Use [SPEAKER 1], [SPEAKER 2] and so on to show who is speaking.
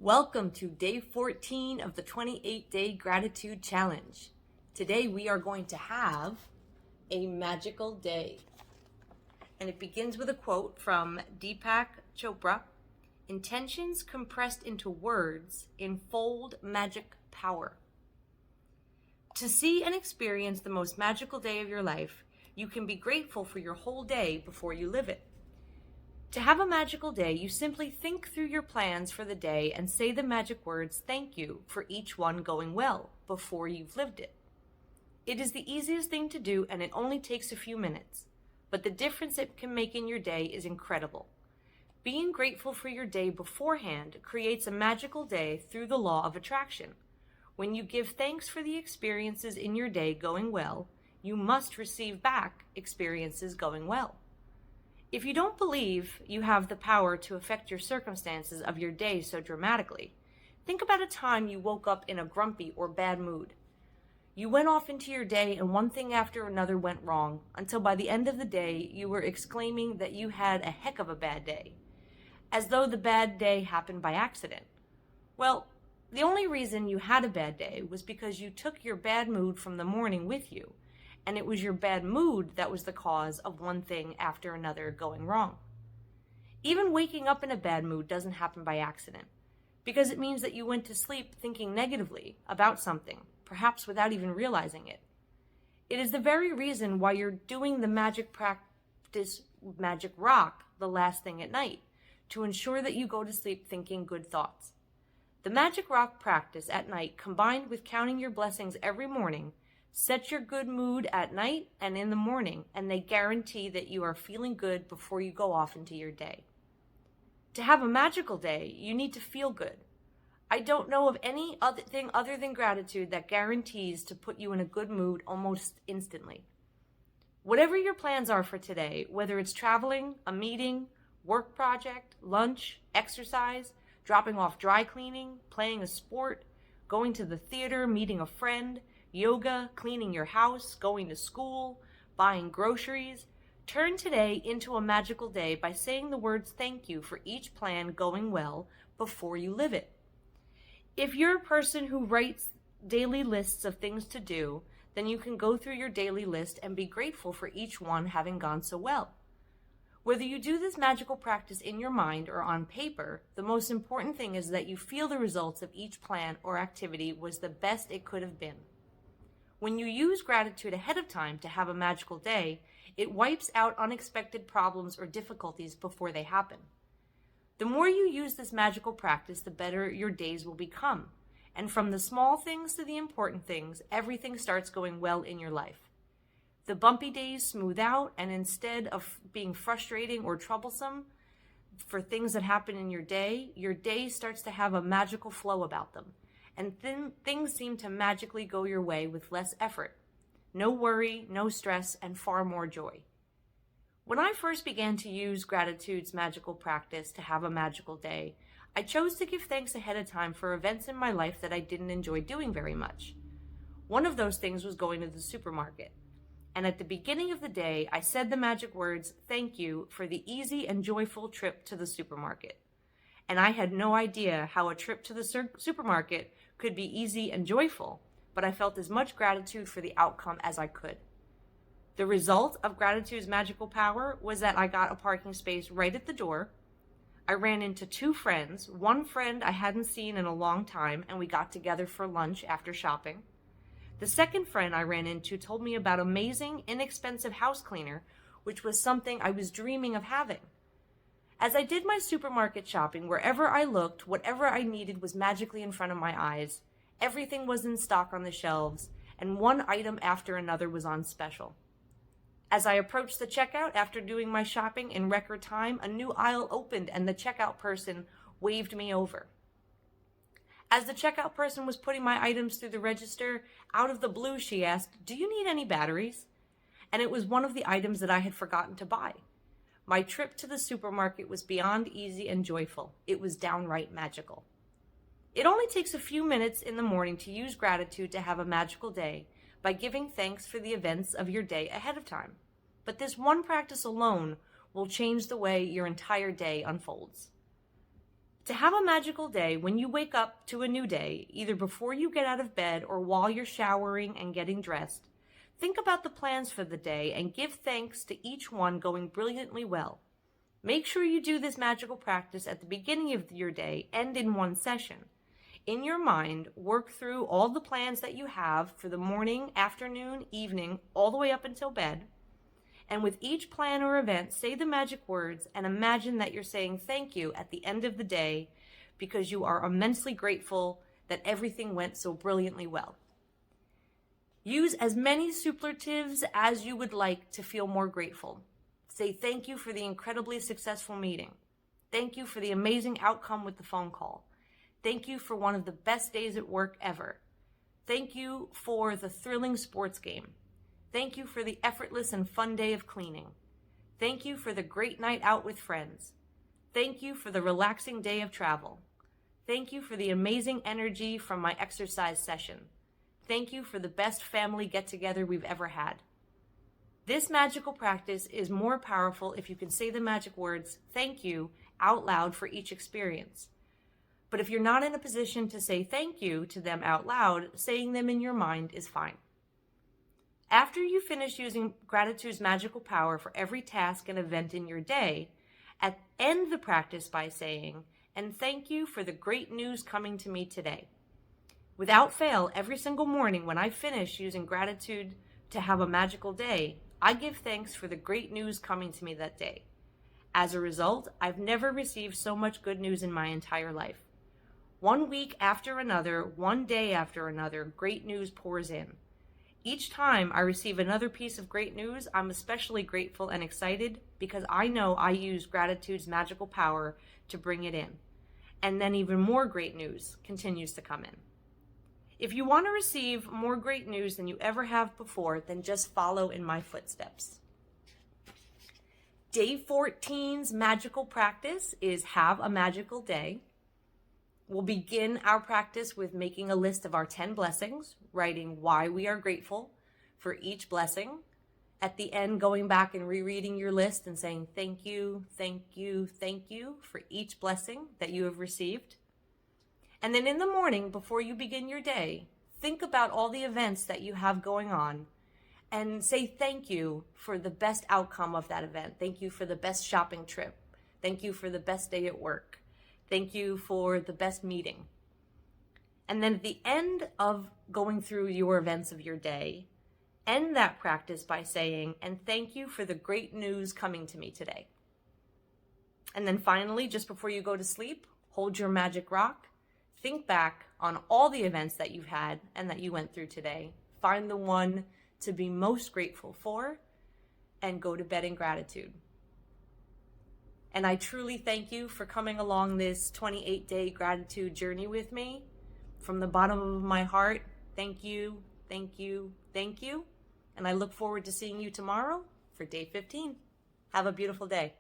[SPEAKER 1] Welcome to day 14 of the 28-day gratitude challenge. Today we are going to have a magical day. And it begins with a quote from Deepak Chopra. Intentions compressed into words enfold magic power. To see and experience the most magical day of your life, you can be grateful for your whole day before you live it. To have a magical day, you simply think through your plans for the day and say the magic words "thank you" for each one going well before you've lived it. It is the easiest thing to do and it only takes a few minutes, but the difference it can make in your day is incredible. Being grateful for your day beforehand creates a magical day through the law of attraction. When you give thanks for the experiences in your day going well, you must receive back experiences going well. If you don't believe you have the power to affect your circumstances of your day so dramatically, think about a time you woke up in a grumpy or bad mood. You went off into your day and one thing after another went wrong until by the end of the day you were exclaiming that you had a heck of a bad day, as though the bad day happened by accident. Well, the only reason you had a bad day was because you took your bad mood from the morning with you, and it was your bad mood that was the cause of one thing after another going wrong. Even waking up in a bad mood doesn't happen by accident, because it means that you went to sleep thinking negatively about something, perhaps without even realizing it. It is the very reason why you're doing the magic practice, Magic Rock, the last thing at night, to ensure that you go to sleep thinking good thoughts. The Magic Rock practice at night, combined with counting your blessings every morning, set your good mood at night and in the morning, and they guarantee that you are feeling good before you go off into your day. To have a magical day, you need to feel good. I don't know of any other thing other than gratitude that guarantees to put you in a good mood almost instantly. Whatever your plans are for today, whether it's traveling, a meeting, work project, lunch, exercise, dropping off dry cleaning, playing a sport, going to the theater, meeting a friend, yoga, cleaning your house, going to school, buying groceries, turn today into a magical day by saying the words "thank you" for each plan going well before you live it. If you're a person who writes daily lists of things to do, then you can go through your daily list and be grateful for each one having gone so well. Whether you do this magical practice in your mind or on paper, the most important thing is that you feel the results of each plan or activity was the best it could have been. When you use gratitude ahead of time to have a magical day, it wipes out unexpected problems or difficulties before they happen. The more you use this magical practice, the better your days will become. And from the small things to the important things, everything starts going well in your life. The bumpy days smooth out, and instead of being frustrating or troublesome for things that happen in your day starts to have a magical flow about them. And things seem to magically go your way with less effort. No worry, no stress, and far more joy. When I first began to use gratitude's magical practice to have a magical day, I chose to give thanks ahead of time for events in my life that I didn't enjoy doing very much. One of those things was going to the supermarket. And at the beginning of the day, I said the magic words "thank you" for the easy and joyful trip to the supermarket. And I had no idea how a trip to the supermarket could be easy and joyful, but I felt as much gratitude for the outcome as I could. The result of gratitude's magical power was that I got a parking space right at the door. I ran into two friends, one friend I hadn't seen in a long time, and we got together for lunch after shopping. The second friend I ran into told me about amazing, inexpensive house cleaner, which was something I was dreaming of having. As I did my supermarket shopping, wherever I looked, whatever I needed was magically in front of my eyes. Everything was in stock on the shelves, and one item after another was on special. As I approached the checkout after doing my shopping in record time, a new aisle opened and the checkout person waved me over. As the checkout person was putting my items through the register, out of the blue she asked, "Do you need any batteries?" And it was one of the items that I had forgotten to buy. My trip to the supermarket was beyond easy and joyful. It was downright magical. It only takes a few minutes in the morning to use gratitude to have a magical day by giving thanks for the events of your day ahead of time. But this one practice alone will change the way your entire day unfolds. To have a magical day when you wake up to a new day, either before you get out of bed or while you're showering and getting dressed, think about the plans for the day and give thanks to each one going brilliantly well. Make sure you do this magical practice at the beginning of your day and in one session. In your mind, work through all the plans that you have for the morning, afternoon, evening, all the way up until bed. And with each plan or event, say the magic words and imagine that you're saying thank you at the end of the day because you are immensely grateful that everything went so brilliantly well. Use as many superlatives as you would like to feel more grateful. Say thank you for the incredibly successful meeting. Thank you for the amazing outcome with the phone call. Thank you for one of the best days at work ever. Thank you for the thrilling sports game. Thank you for the effortless and fun day of cleaning. Thank you for the great night out with friends. Thank you for the relaxing day of travel. Thank you for the amazing energy from my exercise session. Thank you for the best family get-together we've ever had. This magical practice is more powerful if you can say the magic words, thank you, out loud for each experience. But if you're not in a position to say thank you to them out loud, saying them in your mind is fine. After you finish using gratitude's magical power for every task and event in your day, end the practice by saying, and thank you for the great news coming to me today. Without fail, every single morning when I finish using gratitude to have a magical day, I give thanks for the great news coming to me that day. As a result, I've never received so much good news in my entire life. One week after another, one day after another, great news pours in. Each time I receive another piece of great news, I'm especially grateful and excited because I know I use gratitude's magical power to bring it in. And then even more great news continues to come in. If you want to receive more great news than you ever have before, then just follow in my footsteps. Day 14's magical practice is have a magical day. We'll begin our practice with making a list of our 10 blessings, writing why we are grateful for each blessing. At the end, going back and rereading your list and saying thank you, thank you, thank you for each blessing that you have received. And then in the morning, before you begin your day, think about all the events that you have going on and say thank you for the best outcome of that event. Thank you for the best shopping trip. Thank you for the best day at work. Thank you for the best meeting. And then at the end of going through your events of your day, end that practice by saying, and thank you for the great news coming to me today. And then finally, just before you go to sleep, hold your magic rock. Think back on all the events that you've had and that you went through today. Find the one to be most grateful for and go to bed in gratitude. And I truly thank you for coming along this 28-day gratitude journey with me. From the bottom of my heart, thank you, thank you, thank you. And I look forward to seeing you tomorrow for day 15. Have a beautiful day.